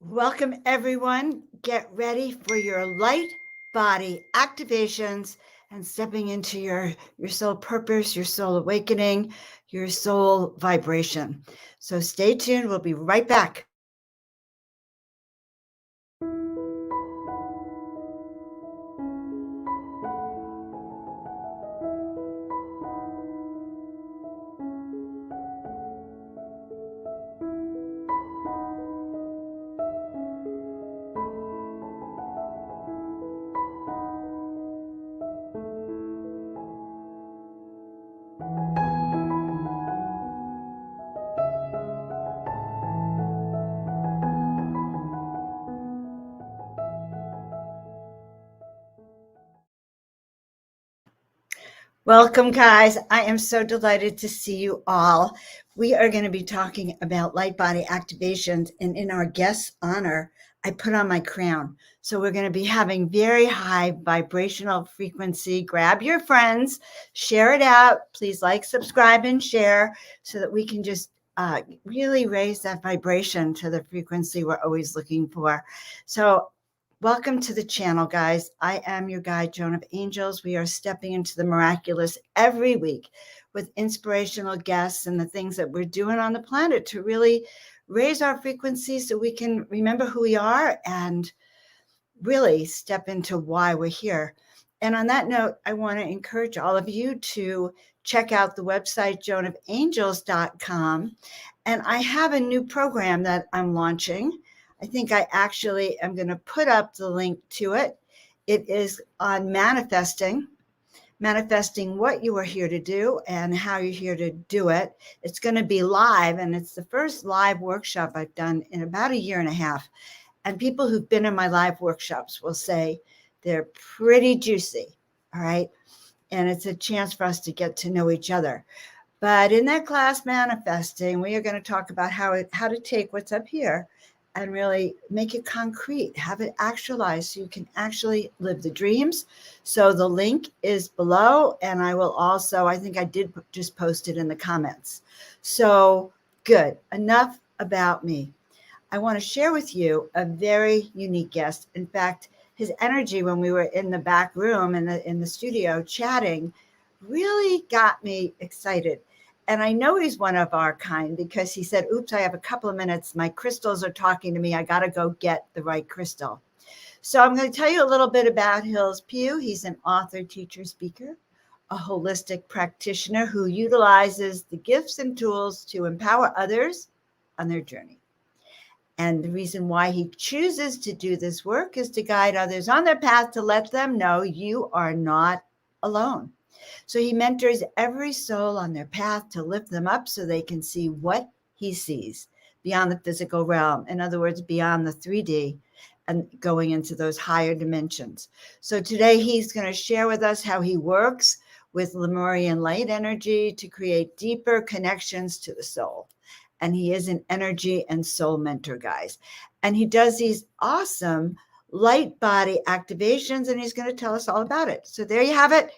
Welcome, everyone. Get ready for your light body activations and stepping into your soul purpose, your soul awakening, your soul vibration. So stay tuned. We'll be right back. Welcome, guys. I am so delighted to see you all. We are going to be talking about light body activations, and in our guest's honor, I put on my crown. So we're going to be having very high vibrational frequency. Grab your friends, share it out. Please like, subscribe, and share so that we can just really raise that vibration to the frequency we're always looking for. So welcome to the channel, guys. I am your guide, Joan of Angels. We are stepping into the miraculous every week with inspirational guests and the things that we're doing on the planet to really raise our frequency so we can remember who we are and really step into why we're here. And on that note, I want to encourage all of you to check out the website, joanofangels.com. And I have a new program that I'm launching. I think I actually am going to put up the link to it. It is on manifesting what you are here to do and how you're here to do it. It's going to be live, and it's the first live workshop I've done in about a year and a half. And people who've been in my live workshops will say they're pretty juicy. All right. And it's a chance for us to get to know each other. But in that class, manifesting, we are going to talk about how to take what's up here and really make it concrete, have it actualized so you can actually live the dreams. So the link is below, and I will also, I think I did just post it in the comments. So good, enough about me. I want to share with you a very unique guest. In fact, his energy when we were in the back room in the studio chatting really got me excited. And I know he's one of our kind because he said, oops, I have a couple of minutes. My crystals are talking to me. I got to go get the right crystal. So I'm going to tell you a little bit about Hillis Pugh. He's an author, teacher, speaker, a holistic practitioner who utilizes the gifts and tools to empower others on their journey. And the reason why he chooses to do this work is to guide others on their path to let them know you are not alone. So he mentors every soul on their path to lift them up so they can see what he sees beyond the physical realm. In other words, beyond the 3D and going into those higher dimensions. So today he's going to share with us how he works with Lemurian Light Energy to create deeper connections to the soul. And he is an energy and soul mentor, guys. And he does these awesome light body activations, and he's going to tell us all about it. So there you have it.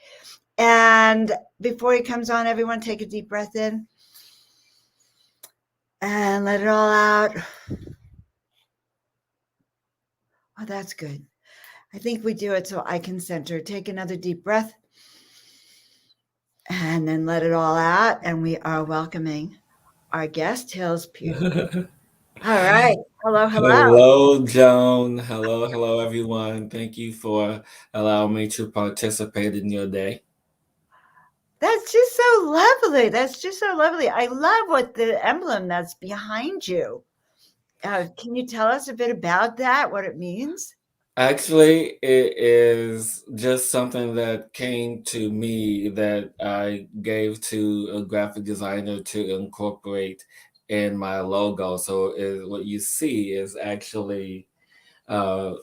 And before he comes on, everyone take a deep breath in and let it all out. Oh, that's good. I think we do it so I can center. Take another deep breath and then let it all out. And we are welcoming our guest, Hillis Pugh. All right. Hello, hello. Hello, Joan. Hello, everyone. Thank you for allowing me to participate in your day. That's just so lovely. That's just so lovely. I love what the emblem that's behind you. Can you tell us a bit about that, what it means? Actually, it is just something that came to me that I gave to a graphic designer to incorporate in my logo. So what you see is actually uh,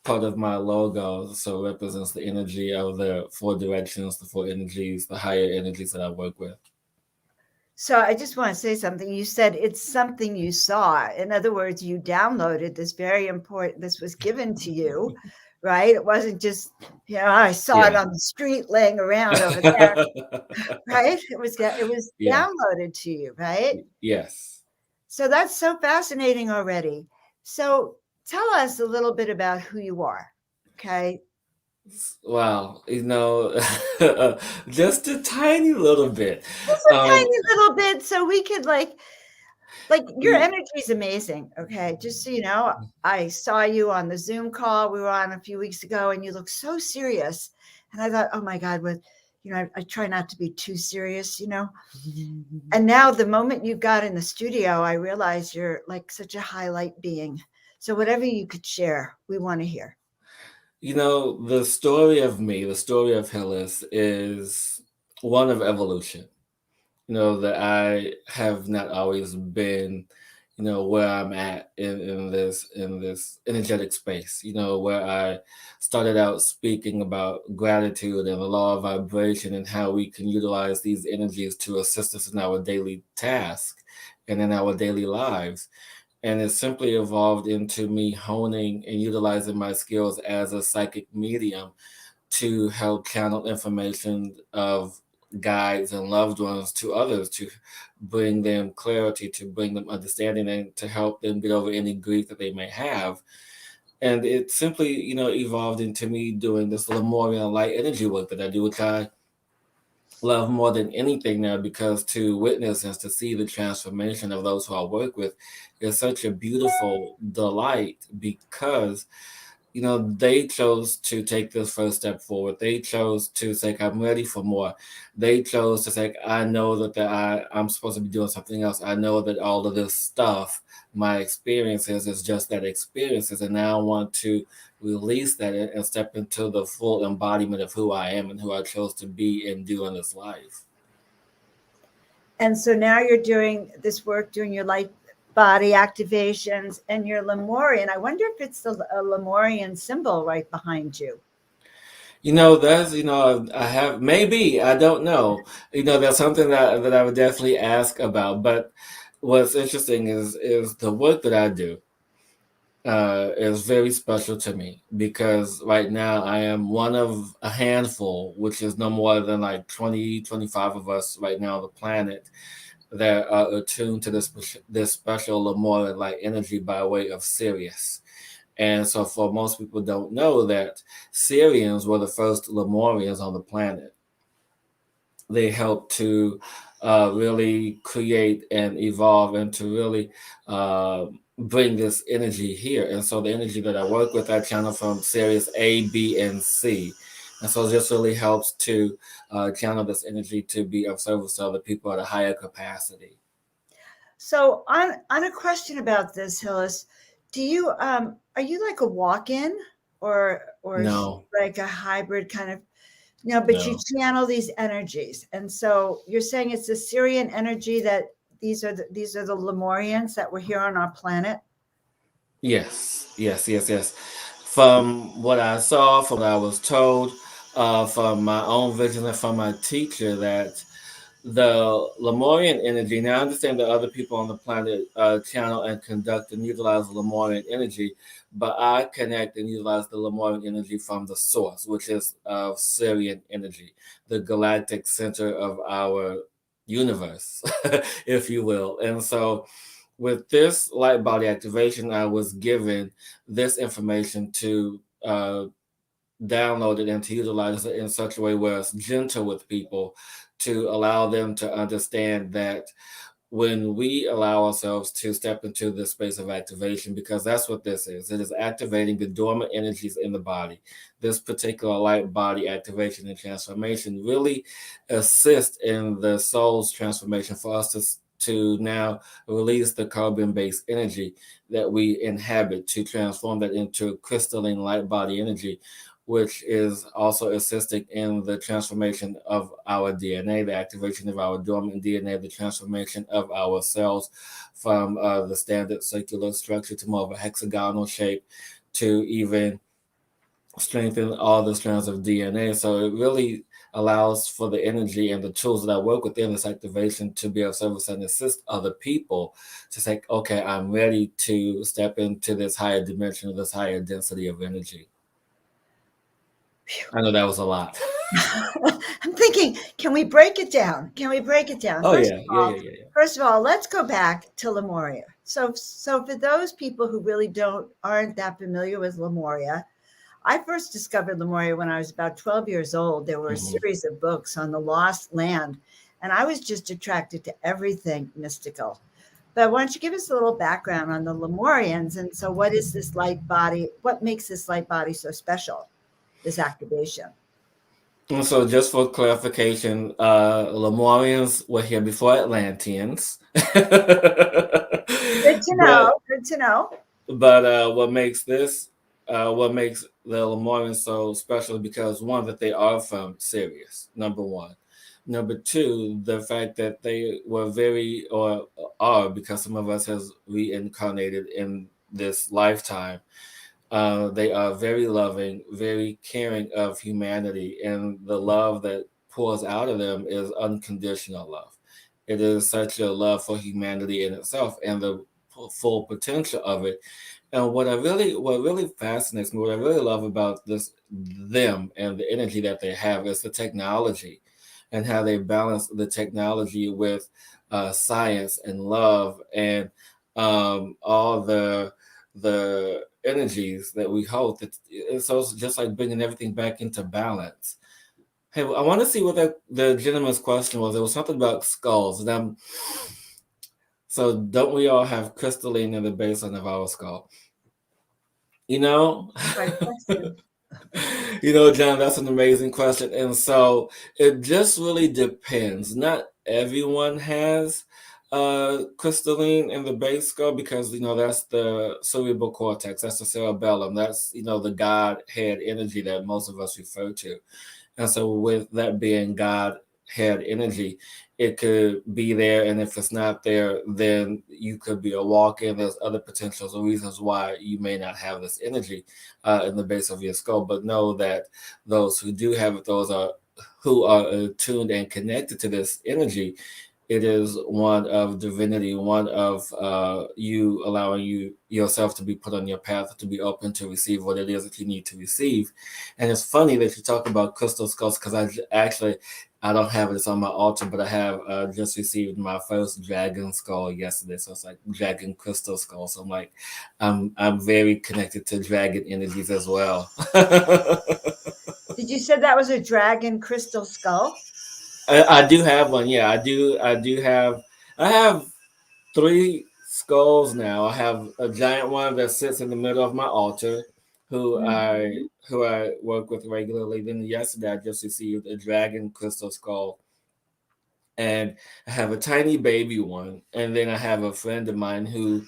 part of my logo. So it represents the energy of the four directions, the four energies, the higher energies that I work with. So I just want to say something. You said it's something you saw. In other words, you downloaded this very important, this was given to you, right? It wasn't just, I saw it Yeah. on the street laying around over there, right? It was Yeah. downloaded to you, right? Yes. So that's so fascinating already. So tell us a little bit about who you are. Okay. Wow, just a tiny little bit. Just a Um, tiny little bit so we could like your y- energy is amazing. Okay. Just so you know, I saw you on the Zoom call we were on a few weeks ago and you look so serious. And I thought, oh my God, I try not to be too serious. And now the moment you got in the studio, I realized you're like such a highlight being. So whatever you could share, we want to hear. the story of me, the story of Hillis is one of evolution. That I have not always been, where I'm at in this energetic space, where I started out speaking about gratitude and the law of vibration and how we can utilize these energies to assist us in our daily task and in our daily lives. And it simply evolved into me honing and utilizing my skills as a psychic medium to help channel information of guides and loved ones to others, to bring them clarity, to bring them understanding, and to help them get over any grief that they may have. And it simply, evolved into me doing this Lemurian Light Energy work that I do, which I love more than anything now, because to witness and to see the transformation of those who I work with is such a beautiful delight, because they chose to take this first step forward. They chose to say, I'm ready for more. They chose to say, I know I'm supposed to be doing something else. I know that all of this stuff, my experiences, is just that experiences. And now I want to release that and step into the full embodiment of who I am and who I chose to be and do in this life. And so now you're doing this work, doing your light body activations and your Lemurian. I wonder if it's a Lemurian symbol right behind you. I have, maybe, I don't know. That's something that I would definitely ask about. But what's interesting is the work that I do is very special to me, because right now I am one of a handful, which is no more than like 20, 25 of us right now on the planet, that are attuned to this special Lemurian light energy by way of Sirius. And so, for most people don't know that Syrians were the first Lemurians on the planet. They helped to really create and evolve and to really bring this energy here. And so the energy that I work with, I channel from Sirius A, B, and C. And so it just really helps to channel this energy to be of service to other people at a higher capacity. So on a question about this, Hillis, do you are you like a walk-in or No, like a hybrid kind of no, but you no. channel these energies. And so you're saying it's the Syrian energy that these are the Lemurians that were here on our planet. Yes, yes, yes, yes. From what I saw, from what I was told, from my own vision and from my teacher, that the Lemurian energy. Now, I understand that other people on the planet channel and conduct and utilize Lemurian energy, but I connect and utilize the Lemurian energy from the source, which is of Syrian energy, the galactic center of our universe, if you will. And so, with this light body activation, I was given this information to download it and to utilize it in such a way where it's gentle with people, to allow them to understand that when we allow ourselves to step into this space of activation, because that's what this is, it is activating the dormant energies in the body. This particular light body activation and transformation really assist in the soul's transformation, for us to now release the carbon-based energy that we inhabit, to transform that into crystalline light body energy, which is also assisting in the transformation of our DNA, the activation of our dormant DNA, the transformation of our cells from the standard circular structure to more of a hexagonal shape, to even strengthen all the strands of DNA. So it really allows for the energy and the tools that I work within this activation to be of service and assist other people to say, okay, I'm ready to step into this higher dimension, this higher density of energy. I know that was a lot. I'm thinking, can we break it down? Can we break it down? Oh yeah, yeah, yeah, yeah, yeah. First of all, let's go back to Lemuria. So for those people who really aren't that familiar with Lemuria, I first discovered Lemuria when I was about 12 years old. There were a Mhm. series of books on the lost land, and I was just attracted to everything mystical. But why don't you give us a little background on the Lemurians? And so, what is this light body? What makes this light body so special, this activation? And so, just for clarification, Lemurians were here before Atlanteans. Good to know. but Good to know. what makes what makes the Lemurians so special because one, that they are from Sirius, number one. Number two, the fact that they were very, or are, because some of us has reincarnated in this lifetime. They are very loving, very caring of humanity, and the love that pours out of them is unconditional love. It is such a love for humanity in itself and the full potential of it. And what really fascinates me, what I really love about them and the energy that they have is the technology, and how they balance the technology with science and love and all the energies that we hold. So it's just like bringing everything back into balance. Hey, I want to see what the gentleman's question was. It was something about skulls. So don't we all have crystalline in the basin of our skull? You know, Right question. John, that's an amazing question. And so it just really depends. Not everyone has crystalline in the base skull because that's the cerebral cortex, that's the cerebellum, that's the God head energy that most of us refer to. And so, with that being God head energy, it could be there. And if it's not there, then you could be a walk in. There's other potentials or reasons why you may not have this energy in the base of your skull. But know that those who do have it, those are who are attuned and connected to this energy. It is one of divinity, one of you allowing yourself to be put on your path, to be open to receive what it is that you need to receive. And it's funny that you talk about crystal skulls because I don't have it on my altar, but I have just received my first dragon skull yesterday. So it's like dragon crystal skull. So I'm very connected to dragon energies as well. Did you say that was a dragon crystal skull? I do have one. Yeah, I do. I have three skulls now. I have a giant one that sits in the middle of my altar, Mhm. who I work with regularly. Then yesterday I just received a dragon crystal skull, and I have a tiny baby one, and then I have a friend of mine who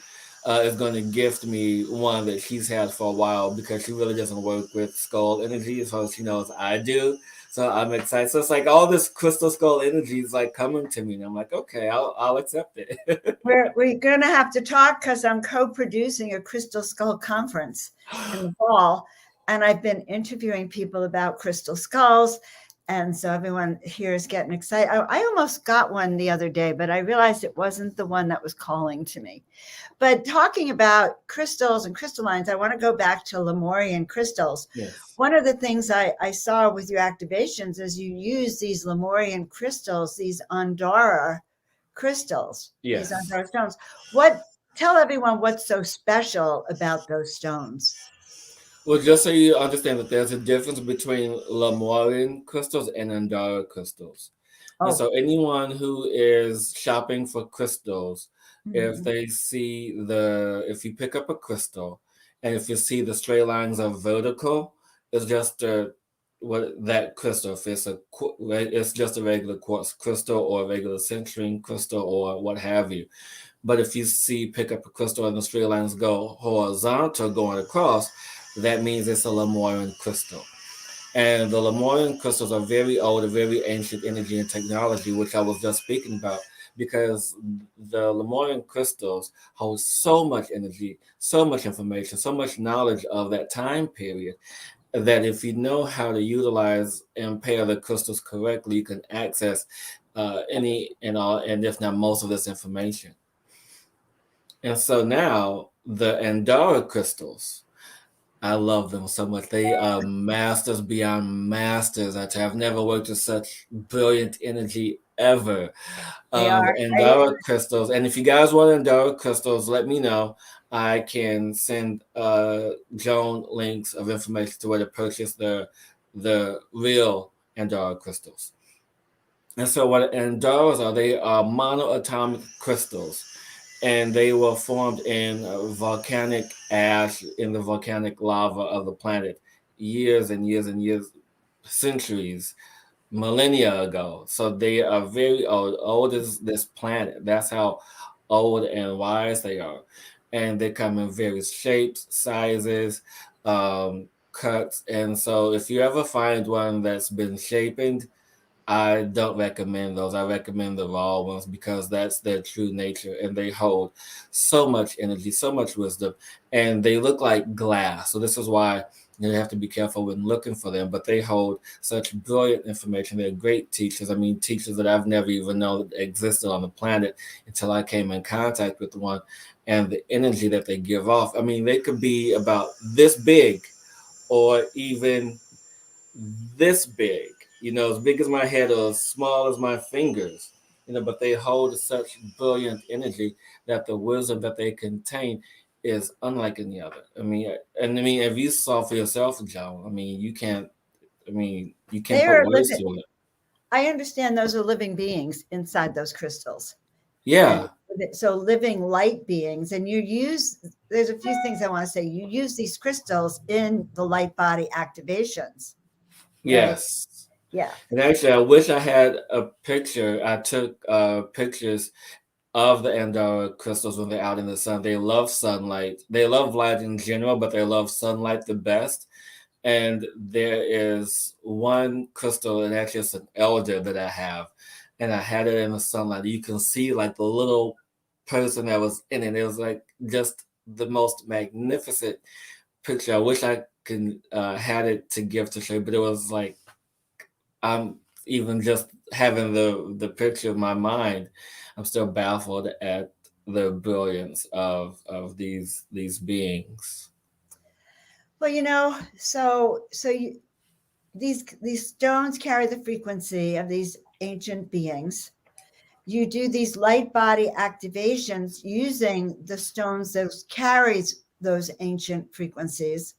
is going to gift me one that she's had for a while because she really doesn't work with skull energy as well as she knows I do. So I'm excited. So it's like all this crystal skull energy is like coming to me, and I'm like, okay, I'll accept it. We're going to have to talk because I'm co-producing a crystal skull conference in the fall, and I've been interviewing people about crystal skulls, and so everyone here is getting excited. I almost got one the other day, but I realized it wasn't the one that was calling to me. But talking about crystals and crystallines, I want to go back to Lemurian crystals. Yes. One of the things I saw with your activations is you use these Lemurian crystals, these Andara crystals, these Yes. Andara stones. What Tell everyone what's so special about those stones. Well, just so you understand that there's a difference between Lemurian crystals and Andara crystals. And Oh, so anyone who is shopping for crystals, mhm. if you pick up a crystal and if you see the straight lines are vertical, it's just what that crystal. If it's just a regular quartz crystal or a regular citrine crystal or what have you. But if you pick up a crystal and the straight lines go horizontal going across, that means it's a Lemurian crystal. And the Lemurian crystals are very old, a very ancient energy and technology, which I was just speaking about, because the Lemurian crystals hold so much energy, so much information, so much knowledge of that time period that if you know how to utilize and pair the crystals correctly, you can access any and all, and if not most of this information. And so now the Andara crystals. I love them so much. They are masters beyond masters. I've never worked with such brilliant energy ever. They are. Andara crystals. And if you guys want Andara crystals, let me know. I can send Joan links of information to where to purchase the real Andara crystals. And so what Andaras are, they are monoatomic crystals, and they were formed in volcanic ash in the volcanic lava of the planet years and years and years, centuries, millennia ago. So they are very old as this planet. That's how old and wise they are. And they come in various shapes, sizes, cuts. And so if you ever find one that's been shapened, I don't recommend those. I recommend the raw ones because that's their true nature, and they hold so much energy, so much wisdom, and they look like glass. So this is why you have to be careful when looking for them. But they hold such brilliant information. They're great teachers. I mean, teachers that I've never even known that existed on the planet until I came in contact with one, and the energy that they give off. I mean, they could be about this big, or even this big, as big as my head or as small as my fingers, but they hold such brilliant energy that the wisdom that they contain is unlike any other. If you saw for yourself, Joan, you They can't put are words living. to it. I understand those are living beings inside those crystals. And Yeah. so living light beings, and there's a few things I want to say. You use these crystals in the light body activations, right? Yes. Yeah. And actually, I wish I had a picture. I took pictures of the Andorra crystals when they're out in the sun. They love sunlight. They love light in general, but they love sunlight the best. And there is one crystal, and actually it's an elder that I have, and I had it in the sunlight. You can see like the little person that was in it. It was like just the most magnificent picture. I wish I could had it to give to show, but it was like I'm even just having the picture of my mind. I'm still baffled at the brilliance of these beings. Well, these stones carry the frequency of these ancient beings. You do these light body activations using the stones that carries those ancient frequencies.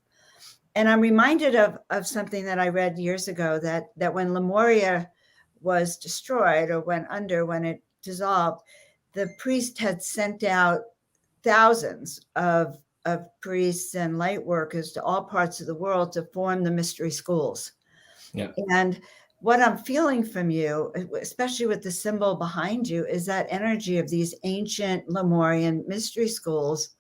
And I'm reminded of something that I read years ago, that when Lemuria was destroyed or went under, when it dissolved, the priest had sent out thousands of priests and light workers to all parts of the world to form the mystery schools. Yeah. And what I'm feeling from you, especially with the symbol behind you, is that energy of these ancient Lemurian mystery schools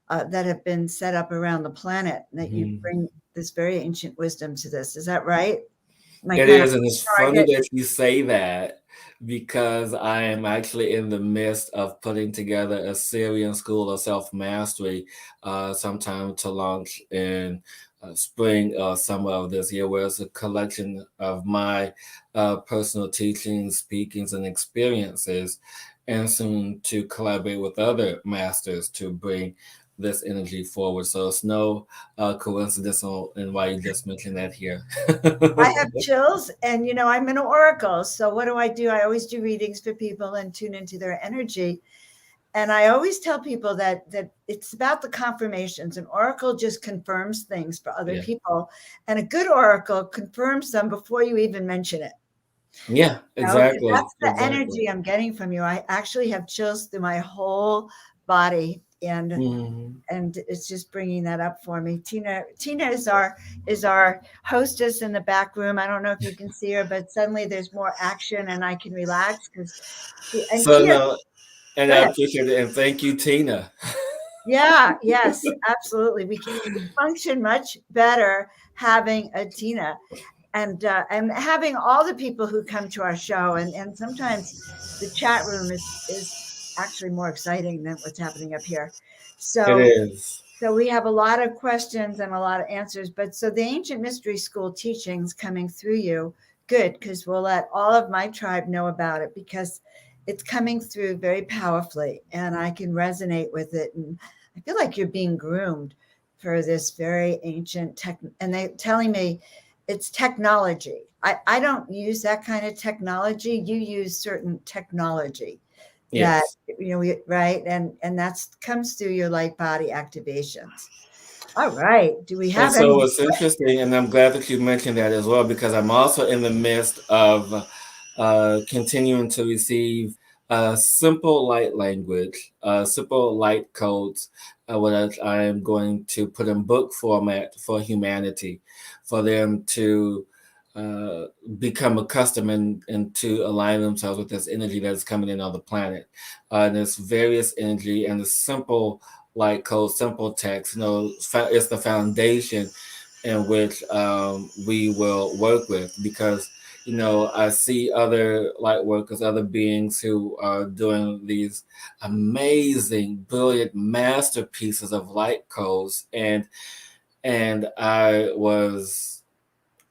that have been set up around the planet, and that you Mhm. bring this very ancient wisdom to this. Is that right? Am I It kind of is, and it's funny target? that you say that because I am actually in the midst of putting together a Syrian School of Self Mastery sometime to launch in spring or summer of this year, where it's a collection of my personal teachings, speakings, and experiences, and soon to collaborate with other masters to bring this energy forward. So it's no coincidence in why you just mentioned that here. I have chills, and I'm an oracle. So what do? I always do readings for people and tune into their energy. And I always tell people that it's about the confirmations. An oracle just confirms things for other Yeah. people, and a good oracle confirms them before you even mention it. Yeah, Okay, exactly. that's the Exactly. energy I'm getting from you. I actually have chills through my whole body, and Mhm. it's just bringing that up for me. Tina is our hostess in the back room. I don't know if you can see her, but suddenly there's more action, and I can relax because So Tina. no, and Go I ahead. appreciate it, and thank you, Tina. Yeah, yes, absolutely. We can function much better having a Tina, and having all the people who come to our show, and sometimes the chat room is actually more exciting than what's happening up here. It So is. so we have a lot of questions and a lot of answers, but so the ancient mystery school teachings coming through you, good, because we'll let all of my tribe know about it, because it's coming through very powerfully, and I can resonate with it, and I feel like you're being groomed for this very ancient tech, and they're telling me it's technology. I don't use that kind of technology. You use certain technology that, Yes. right, and that's comes through your light body activations. All right. Do we And have so any? it's interesting, and I'm glad that you mentioned that as well, because I'm also in the midst of continuing to receive simple light language, simple light codes, what I am going to put in book format for humanity, for them to uh, become accustomed and to align themselves with this energy that's coming in on the planet. And this various energy and the simple light code, simple text, it's the foundation in which we will work with, because I see other light workers, other beings who are doing these amazing, brilliant masterpieces of light codes, and I was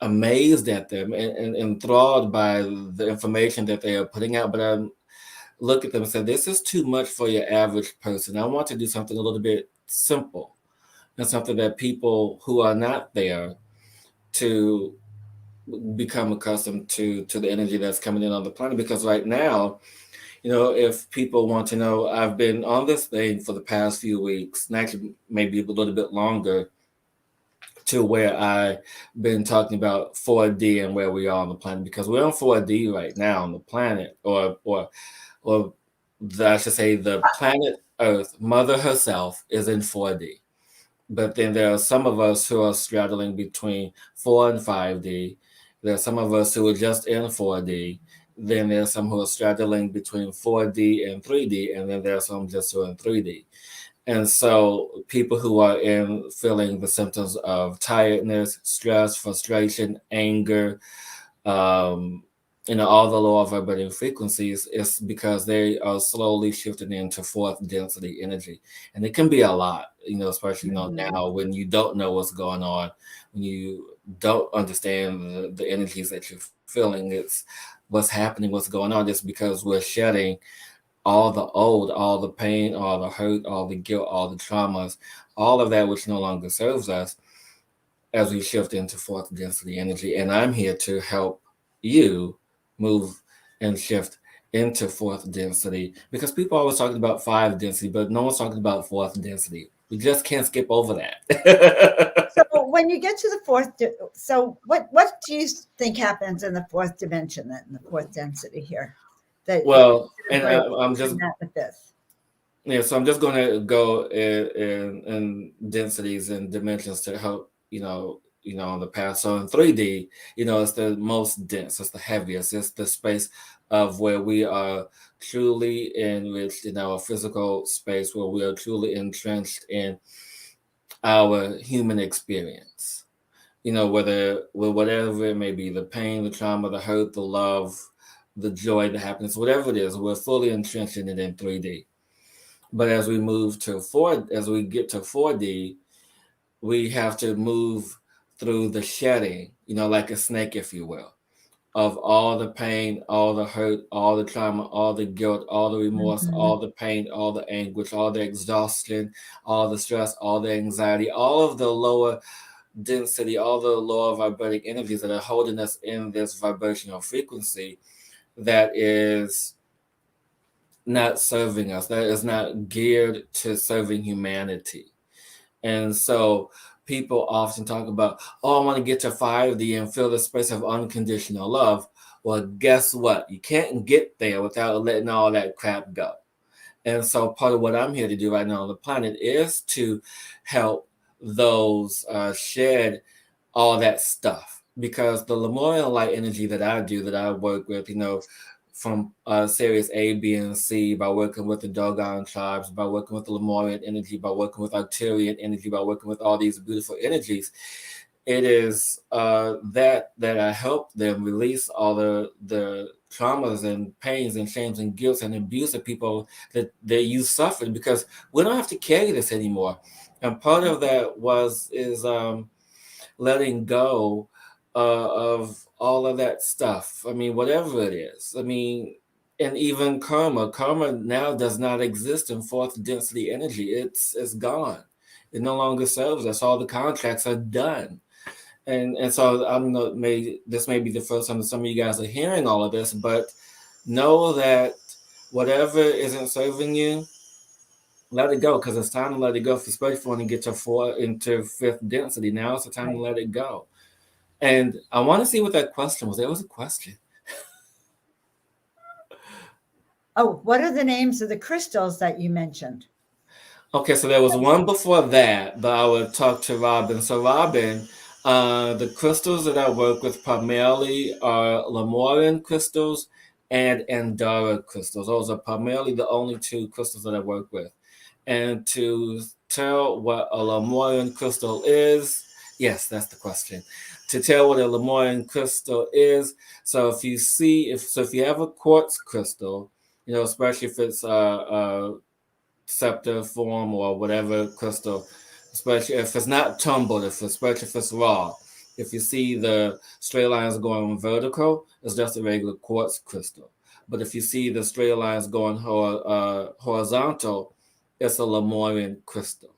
amazed at them and enthralled by the information that they are putting out. But I look at them and say, this is too much for your average person. I want to do something a little bit simple, and something that people who are not there to become accustomed to the energy that's coming in on the planet. Because right now, if people want to know, I've been on this thing for the past few weeks, and actually maybe a little bit longer, to where I've been talking about 4D and where we are on the planet, because we're on 4D right now on the planet, or I should say the planet Earth, Mother herself, is in 4D. But then there are some of us who are straddling between 4 and 5D. There are some of us who are just in 4D. Then there's some who are straddling between 4D and 3D, and then there are some just who are in 3D. And so people who are in feeling the symptoms of tiredness, stress, frustration, anger, um, all the lower vibrating frequencies, is because they are slowly shifting into fourth density energy. And it can be a lot, especially Mhm. now, when you don't know what's going on, when you don't understand the energies that you're feeling. It's what's happening, what's going on, just because we're shedding all the old, all the pain, all the hurt, all the guilt, all the traumas, all of that which no longer serves us, as we shift into fourth density energy. And I'm here to help you move and shift into fourth density, because people are always talking about five density, but no one's talking about fourth density. We just can't skip over So that. when you get to the so what do you think happens in the fourth dimension, then in the fourth density here, that you Well, consider and break I'm between just that and the fifth? Yeah, so I'm just going to go in densities and dimensions to help on the path. So in 3D, it's the most dense, it's the heaviest, it's the space of where we are truly enriched in our physical space, where we are truly entrenched in our human experience. Whatever it may be, the pain, the trauma, the hurt, the love, the joy, the happiness, whatever it is, we're fully entrenched in it in 3D. But as we get to 4D, we have to move through the shedding, like a snake, if you will, of all the pain, all the hurt, all the trauma, all the guilt, all the remorse, Mhm. all the pain, all the anguish, all the exhaustion, all the stress, all the anxiety, all of the lower density, all the lower vibrating energies that are holding us in this vibrational frequency that is not serving us, that is not geared to serving humanity. And so people often talk about, oh, I want to get to 5D and feel the space of unconditional love. Well, guess what? You can't get there without letting all that crap go. And so part of what I'm here to do right now on the planet is to help those shed all that stuff. Because the Lemurian light energy that I do, that I work with, from series A, B, and C, by working with the Dogon tribes, by working with the Lemurian energy, by working with Arcturian energy, by working with all these beautiful energies, it is that I help them release all the traumas and pains and shames and guilt and abuse of people that you suffered, because we don't have to carry this anymore. And part of that is letting go of all of that stuff. I mean, whatever it is. I mean, and even karma. Karma now does not exist in fourth density energy. It's gone. It no longer serves us. All the contracts are done. And so I don't know, this may be the first time that some of you guys are hearing all of this, but know that whatever isn't serving you, let it go, because it's time to let it go, especially if you want to get into fifth density. Now it's the time to let it go. And I want to see what that question was. There was a question. Oh, what are the names of the crystals that you mentioned? Okay, so there was one before that, but I would talk to Robin. So Robin, the crystals that I work with primarily are Lemurian crystals and Andorra crystals. Those are primarily the only two crystals that I work with. And to tell what a Lemurian crystal is, yes, that's the question. To tell what a Lemurian crystal is, so if you have a quartz crystal, especially if it's scepter form or whatever crystal, especially if it's not tumbled, especially if it's raw. If you see the straight lines going vertical, it's just a regular quartz crystal. But if you see the straight lines going horizontal, it's a Lemurian crystal.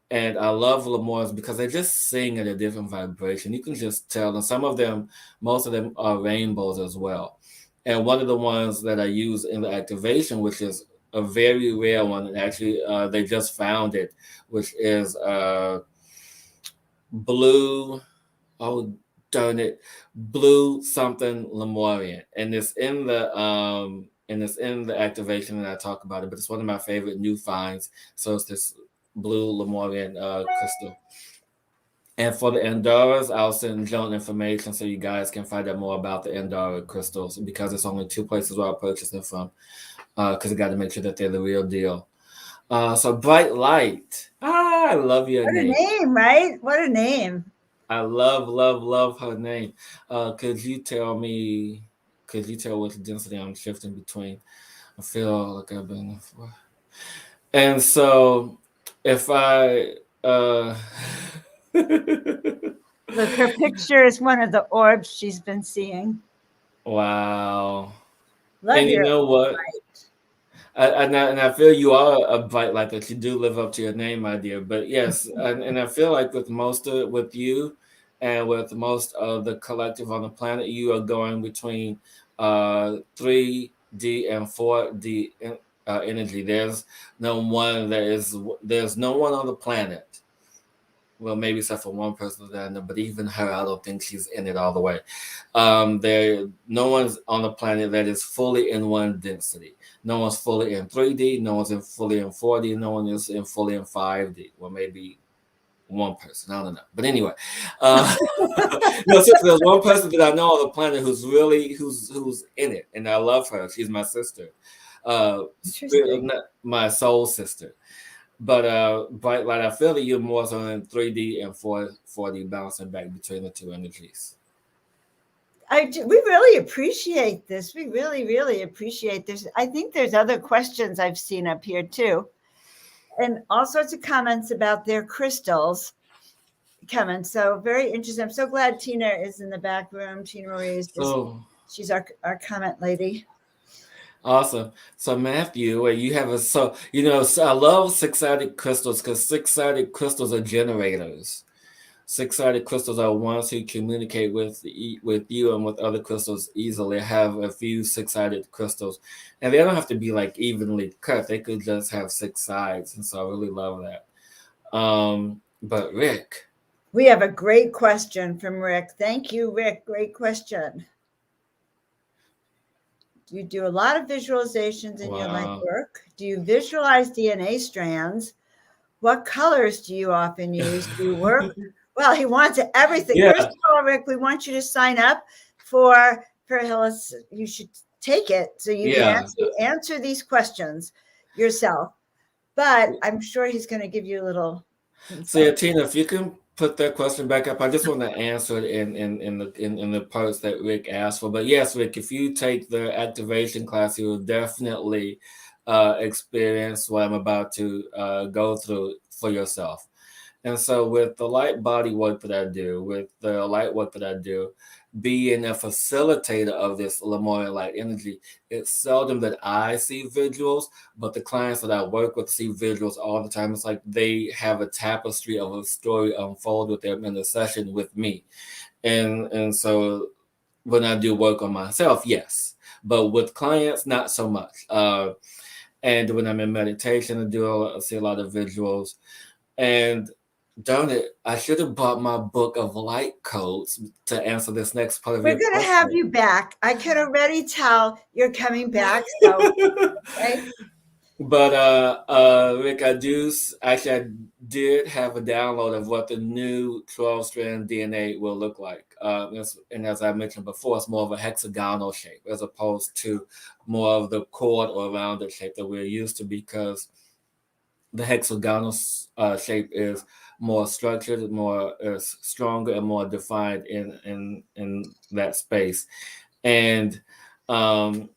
And I love Lemurians because they just sing at a different vibration. You can just tell. And most of them are rainbows as well. And one of the ones that I use in the activation, which is a very rare one, and actually they just found it, which is blue, oh darn it, blue something Lemurian. And it's in the activation, and I talk about it, but it's one of my favorite new finds. So it's this blue Lemurian crystal. And for the Andoras, I'll send Joan information so you guys can find out more about the Andorra crystals, because it's only two places where I purchased them from, because I got to make sure that they're the real deal. So Bright Light. I love your name. What a name, right? What a name. I love her name. Could you tell which density I'm shifting between? I feel like I've been before. And so if I Look, her picture is one of the orbs she's been seeing. Wow. Love And you your know what? I feel you are a bright light, that you do live up to your name, my dear. But yes, and I feel like with you and with most of the collective on the planet, you are going between 3D and 4D energy. There's no one on the planet. Well, maybe except for one person that I know, but even her, I don't think she's in it all the way. No one's on the planet that is fully in one density. No one's fully in 3D. No one's fully in 4D. No one is fully in 5D. Well, maybe one person. I don't know. But anyway, no, seriously, there's one person that I know on the planet who's in it, and I love her. She's my sister, my soul sister. But Bright Light, I feel that you're more so in 3D and 4D, bouncing back between the two energies. We really appreciate this. We really, really appreciate this. I think there's other questions I've seen up here too, and all sorts of comments about their crystals coming. So very interesting. I'm so glad Tina is in the back room. Tina Marie is she's our comment lady. Awesome. So Matthew, you have I love six-sided crystals, because six-sided crystals are generators. Six-sided crystals are ones who communicate with you and with other crystals easily. I have a few six-sided crystals, and they don't have to be like evenly cut. They could just have six sides, and so I really love that. But Rick, we have a great question from Rick. Thank you, Rick. Great question. Do you do a lot of visualizations in your life work? Do you visualize DNA strands? What colors do you often use? Do you work? Well, he wants everything. Yeah. First of all, Rick, we want you to sign up for Hillis. You should take it so you can actually answer these questions yourself. But I'm sure he's going to give you a little insight. So yeah, Tina, if you can put that question back up, I just want to answer it in the parts that Rick asked for. But yes, Rick, if you take the activation class, you will definitely experience what I'm about to go through for yourself. And so with the light body work that I do, with the light work that I do, being a facilitator of this Lemurian light energy, it's seldom that I see visuals, but the clients that I work with see visuals all the time. It's like they have a tapestry of a story unfold with them in the session with me. And so when I do work on myself, yes. But with clients, not so much. And when I'm in meditation, I see a lot of visuals. And darn it, I should have bought my book of light codes to answer this next part of We're your going to question. have you back. I can already tell you're coming back. So, okay. But Rick, I did have a download of what the new 12-strand DNA will look like. And as I mentioned before, it's more of a hexagonal shape as opposed to more of the chord or rounded shape that we're used to, because the hexagonal shape is more structured, more stronger, and more defined in that space. And um,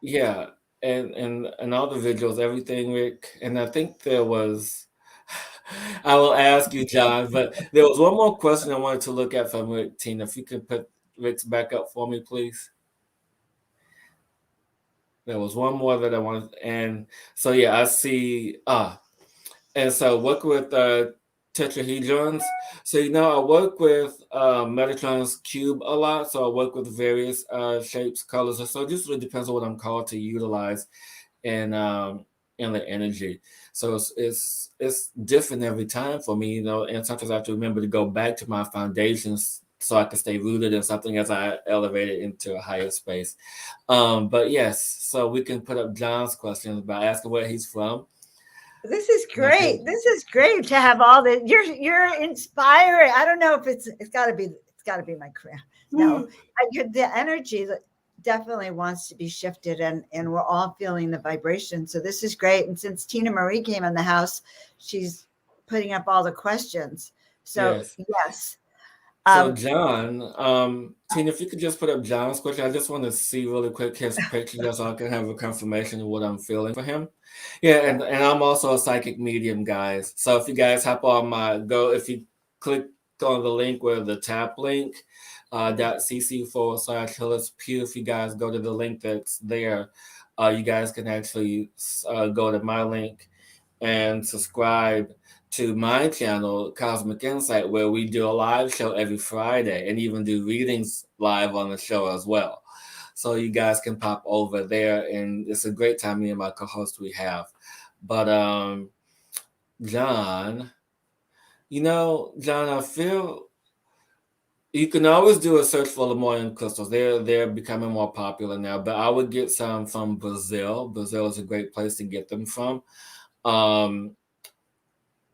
yeah, and all the visuals, everything, Rick. And I think there was. I will ask you, John, but there was one more question I wanted to look at from Rick. Tina, if you could put Rick's back up for me, please. There was one more that I wanted, and so yeah, I see. And so work with tetrahedrons. So I work with Metatron's cube a lot. So I work with various shapes, colors. So it just really depends on what I'm called to utilize in the energy. So it's different every time for me, and sometimes I have to remember to go back to my foundations so I can stay rooted in something as I elevate it into a higher space. But yes, so we can put up John's questions by asking where he's from. This is great. This is great to have all the you're inspiring. I don't know if it's got to be my career. No, the energy that definitely wants to be shifted, and we're all feeling the vibration. So this is great. And since Tina Marie came in the house, she's putting up all the questions. So Yes. yes, So John, Tina, if you could just put up John's question, I just want to see really quick his picture just so I can have a confirmation of what I'm feeling for him. Yeah, and I'm also a psychic medium, guys. So if you guys hop on if you click on the link where the tap link, .cc/ Hillis Pugh, if you guys go to the link that's there, you guys can actually go to my link and subscribe to my channel, Cosmic Insight, where we do a live show every Friday and even do readings live on the show as well. So you guys can pop over there, and it's a great time me and my co-host we have. But John, John, I feel you can always do a search for Lemurian crystals. They're becoming more popular now, but I would get some from Brazil. Brazil is a great place to get them from. Um,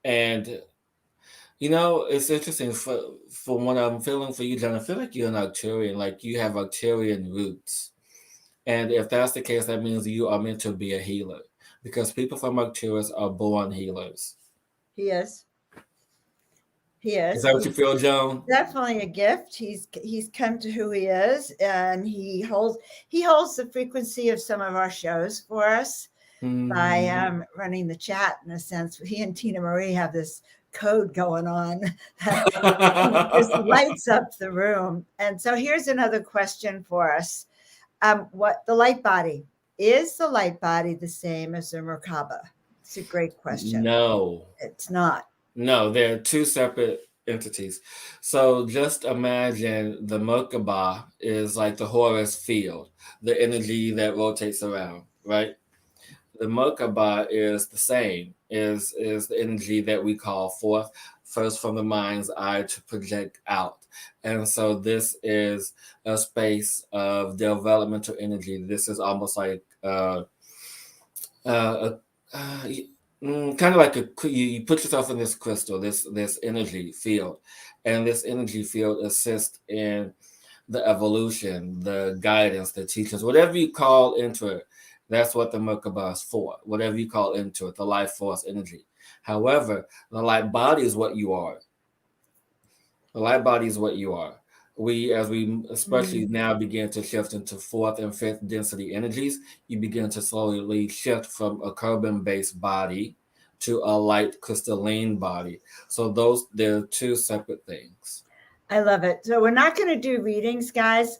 and it's interesting from what I'm feeling for you, John. I feel like you're an Arcturian, like you have Arcturian roots. And if that's the case, that means you are meant to be a healer, because people from Arcturus are born healers. he is. He Is is. that what you feel, Joan? Definitely a gift. He's come to who he is, and he holds the frequency of some of our shows for us by running the chat. In a sense, he and Tina Marie have this code going on that just lights up the room. And so here's another question for us: what the light body is? The light body the same as the Merkaba? It's a great question. No. It's not. No, they're two separate entities. So just imagine the Merkaba is like the Horus field, the energy that rotates around, right? The Merkaba is the same, is the energy that we call forth first from the mind's eye to project out. And so this is a space of developmental energy. This is almost like uh, kind of like you put yourself in this crystal, this energy field, and this energy field assists in the evolution, the guidance, the teachings, whatever you call into it. That's what the Merkaba is for. Whatever you call into it, the life force energy. However, the light body is what you are. The light body is what you are. As we especially now begin to shift into fourth and fifth density energies, you begin to slowly shift from a carbon-based body, to a light crystalline body. So they're two separate things. I love it. So we're not going to do readings, guys.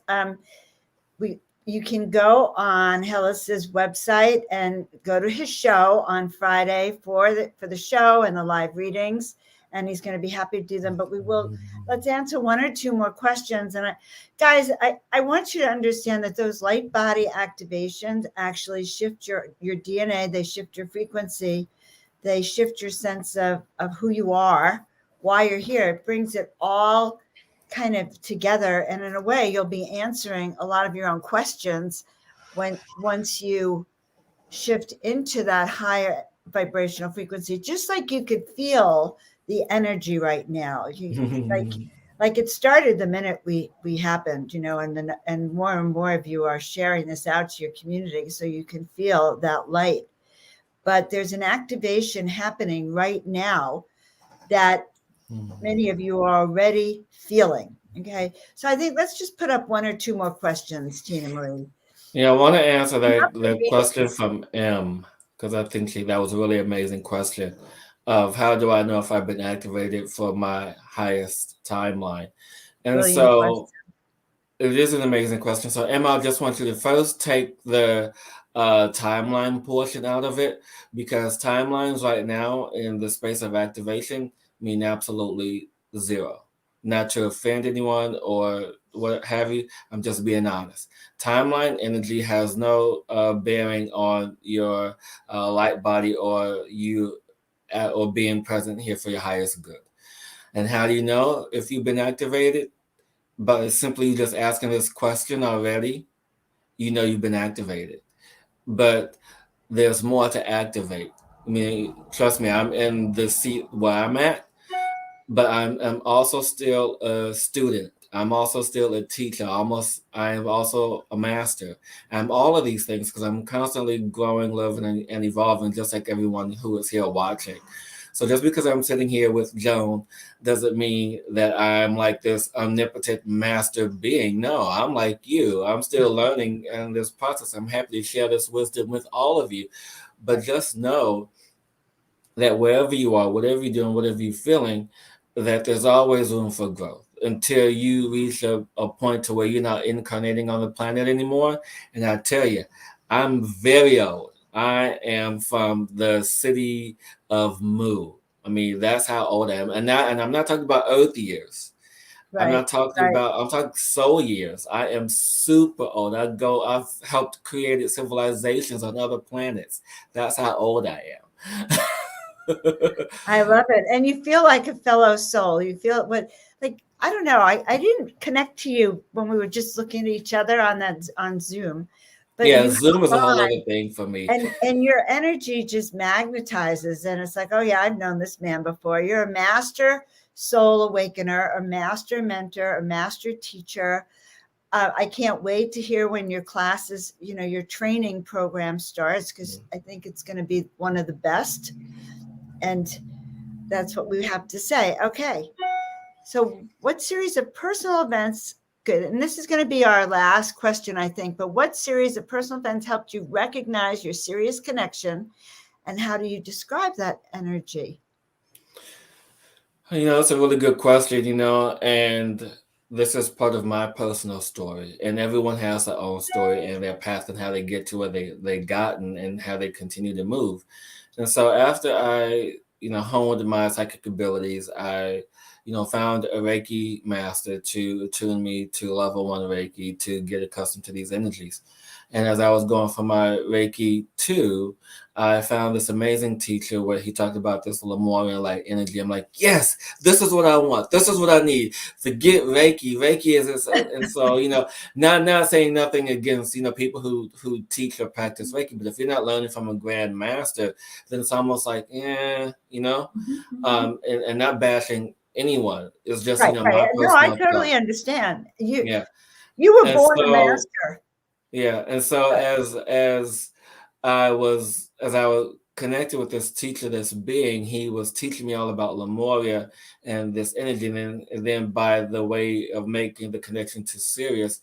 You can go on Hillis's website and go to his show on Friday for the show and the live readings, and he's going to be happy to do them. But let's answer one or two more questions. And guys, I want you to understand that those light body activations actually shift your DNA. They shift your frequency. They shift your sense of who you are, why you're here. It brings it all kind of together, and in a way you'll be answering a lot of your own questions once you shift into that higher vibrational frequency, just like you could feel the energy right now. Like it started the minute we happened, and more of you are sharing this out to your community so you can feel that light. But there's an activation happening right now that many of you are already feeling. Okay. So I think let's just put up one or two more questions, Tina Marie. Yeah, I want to answer that question from M, because I think that was a really amazing question of how do I know if I've been activated for my highest timeline. And Brilliant so question. it is an amazing question. So Emma, I just want you to first take the timeline portion out of it, because timelines right now in the space of activation mean absolutely zero. Not to offend anyone or what have you, I'm just being honest. Timeline energy has no bearing on your light body or you or being present here for your highest good. And how do you know if you've been activated? But simply just asking this question already, you know you've been activated. But there's more to activate. I mean, trust me, I'm in the seat where I'm at, but I'm also still a student. I'm also still a teacher. I am also a master. I'm all of these things because I'm constantly growing, living, and evolving, just like everyone who is here watching. So just because I'm sitting here with Joan doesn't mean that I'm like this omnipotent master being. No, I'm like you. I'm still learning in this process. I'm happy to share this wisdom with all of you. But just know that wherever you are, whatever you're doing, whatever you're feeling, that there's always room for growth until you reach a point to where you're not incarnating on the planet anymore. And I tell you, I'm very old. I am from the city of Mu. I mean, that's how old I am. And I'm not talking about Earth years. I'm not talking about, I'm talking soul years. I am super old. I've helped create civilizations on other planets. That's how old I am. I love it. And you feel like a fellow soul. You feel what, like, I don't know. I didn't connect to you when we were just looking at each other on Zoom, but yeah, you Zoom is a whole on, other thing for me. and your energy just magnetizes, and it's like, oh yeah, I've known this man before. You're a master soul awakener, a master mentor, a master teacher. I can't wait to hear when your classes, your training program starts, because I think it's going to be one of the best. And that's what we have to say. Okay. So what series of personal events, good, and this is going to be our last question, I think, but what series of personal events helped you recognize your serious connection, and how do you describe that energy? It's a really good question, and this is part of my personal story. And everyone has their own story and their path and how they get to where they gotten and how they continue to move. And so after I, honed my psychic abilities, I, found a Reiki master to attune me to level 1 Reiki to get accustomed to these energies. And as I was going for my Reiki 2, I found this amazing teacher where he talked about this Lemurian Light Energy. I'm like, yes, this is what I want. This is what I need. Forget Reiki. Reiki is this. And so, not saying nothing against, people who teach or practice Reiki, but if you're not learning from a grand master, then it's almost like, and not bashing anyone. It's just, Right. my No, I personal totally thought. understand. Yeah. You were And born a so, master. yeah. And so as I was connected with this teacher, this being, he was teaching me all about Lemuria and this energy, and then by the way of making the connection to Sirius,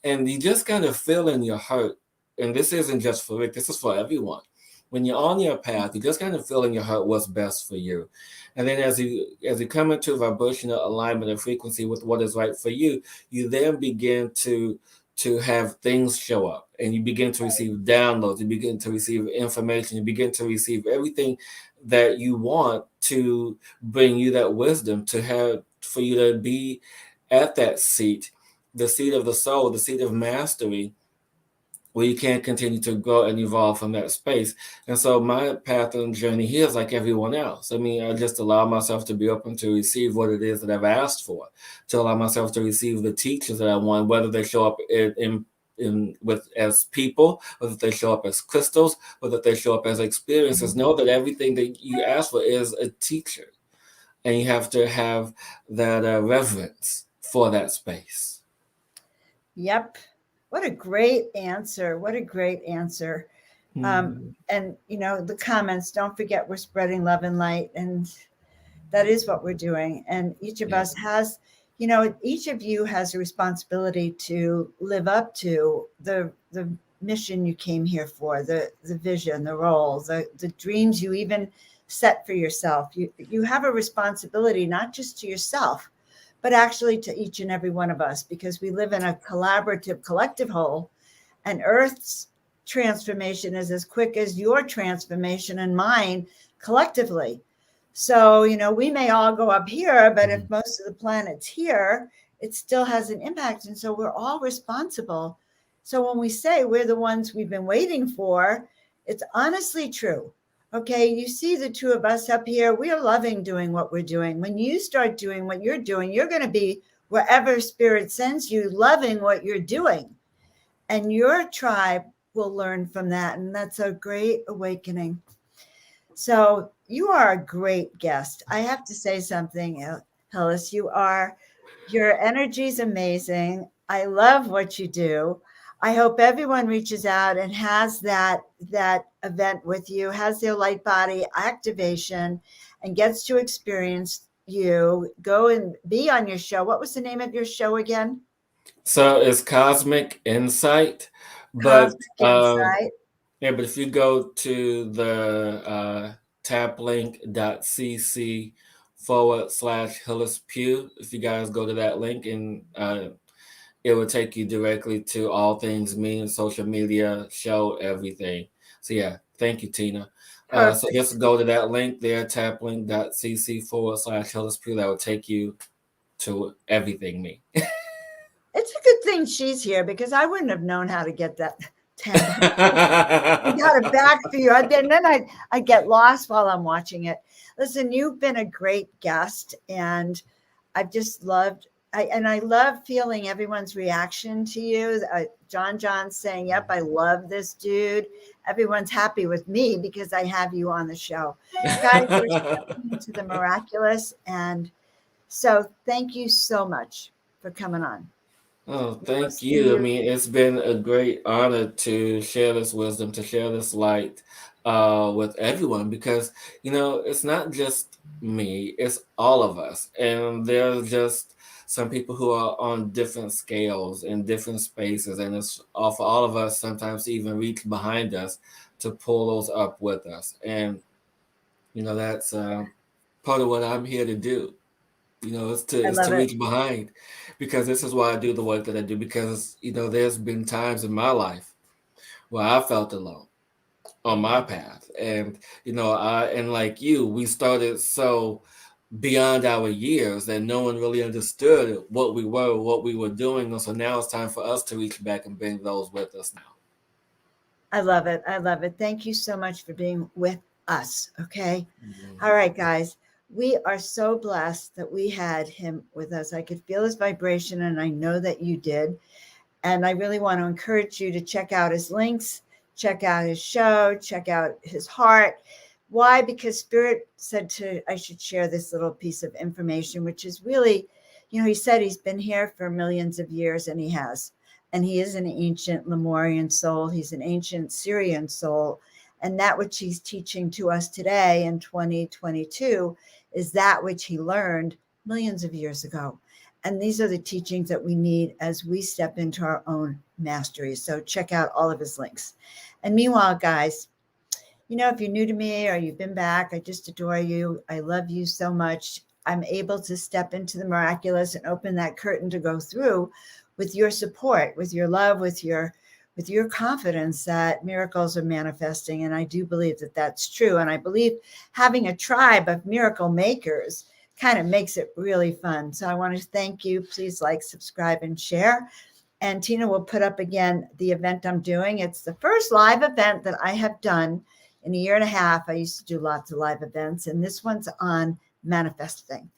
and you just kind of feel in your heart, and this isn't just for Rick, this is for everyone, when you're on your path, you just kind of feel in your heart what's best for you. And then as you come into vibrational alignment and frequency with what is right for you, you then begin to have things show up, and you begin to receive downloads, you begin to receive information, you begin to receive everything that you want to bring you that wisdom to have, for you to be at that seat, the seat of the soul, the seat of mastery, where you can continue to grow and evolve from that space. And so my path and journey here is like everyone else. I mean, I just allow myself to be open to receive what it is that I've asked for, to allow myself to receive the teachers that I want, whether they show up in with as people, whether they show up as crystals, whether they show up as experiences. Know that everything that you ask for is a teacher, and you have to have that reverence for that space. Yep. What a great answer. What a great answer. And, the comments, don't forget we're spreading love and light. And that is what we're doing. And each of Yeah. us has, each of you has a responsibility to live up to the mission you came here for, the vision, the role, the dreams you even set for yourself. You have a responsibility, not just to yourself, but actually to each and every one of us, because we live in a collaborative, collective whole, and Earth's transformation is as quick as your transformation and mine collectively. So, we may all go up here, but if most of the planet's here, it still has an impact. And so we're all responsible. So when we say we're the ones we've been waiting for, it's honestly true. Okay, you see the two of us up here, we are loving doing what we're doing. When you start doing what you're doing, you're going to be wherever spirit sends you, loving what you're doing. And your tribe will learn from that. And that's a great awakening. So you are a great guest. I have to say something, Hillis. Your energy is amazing. I love what you do. I hope everyone reaches out and has that event with you, has their light body activation, and gets to experience you. Go and be on your show. What was the name of your show again? So it's Cosmic Insight, but Cosmic Insight. yeah, but if you go to the taplink.cc/Hillis Pugh, if you guys go to that link, and it will take you directly to all things me, social media, show, everything. So yeah, thank you, Tina. So just go to that link there, taplink.cc/Hillis Pugh. That will take you to everything me. It's a good thing she's here, because I wouldn't have known how to get that tab. I got it back for you. And then I get lost while I'm watching it. Listen, you've been a great guest, and I've just loved. I love feeling everyone's reaction to you. John's saying, "Yep, I love this dude." Everyone's happy with me because I have you on the show, guys. We're stepping into the miraculous, and so thank you so much for coming on. Oh, We'll thank see you. I you. mean, it's been a great honor to share this wisdom, to share this light with everyone, because, it's not just me, it's all of us. And there's just some people who are on different scales in different spaces. And it's for all of us sometimes to even reach behind us to pull those up with us. And, that's part of what I'm here to do. It's I to love it. reach behind, because this is why I do the work that I do, because there's been times in my life where I felt alone on my path, and and like you, we started so beyond our years that no one really understood what we were doing, and so now it's time for us to reach back and bring those with us now. I love it. I love it. Thank you so much for being with us. Okay. Mhm. All right, guys. We are so blessed that we had him with us. I could feel his vibration, and I know that you did. And I really want to encourage you to check out his links, check out his show, check out his heart. Why? Because Spirit said I should share this little piece of information, which is really, he said he's been here for millions of years, and he has. And he is an ancient Lemurian soul. He's an ancient Syrian soul. And that which he's teaching to us today in 2022 is that which he learned millions of years ago. And these are the teachings that we need as we step into our own mastery. So check out all of his links. And meanwhile, guys, if you're new to me or you've been back, I just adore you. I love you so much. I'm able to step into the miraculous and open that curtain to go through with your support, with your love, with your confidence that miracles are manifesting. And I do believe that that's true. And I believe having a tribe of miracle makers kind of makes it really fun. So I want to thank you. Please like, subscribe, and share. And Tina will put up again the event I'm doing. It's the first live event that I have done in a year and a half. I used to do lots of live events, and this one's on manifesting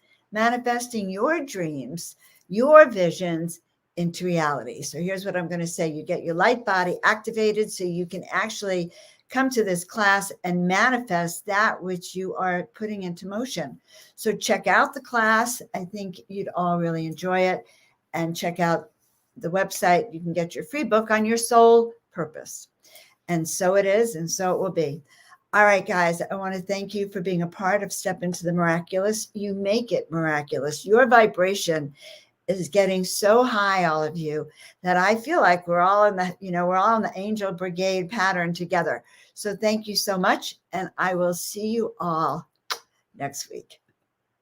your dreams, your visions into reality. So here's what I'm going to say. You get your light body activated so you can actually come to this class and manifest that which you are putting into motion. So check out the class. I think you'd all really enjoy it. And check out the website. You can get your free book on your soul purpose. And so it is, and so it will be. All right, guys, I want to thank you for being a part of Step into the Miraculous. You make it miraculous. Your vibration is getting so high, all of you, that I feel like we're all in the angel brigade pattern together. So thank you so much. And I will see you all next week.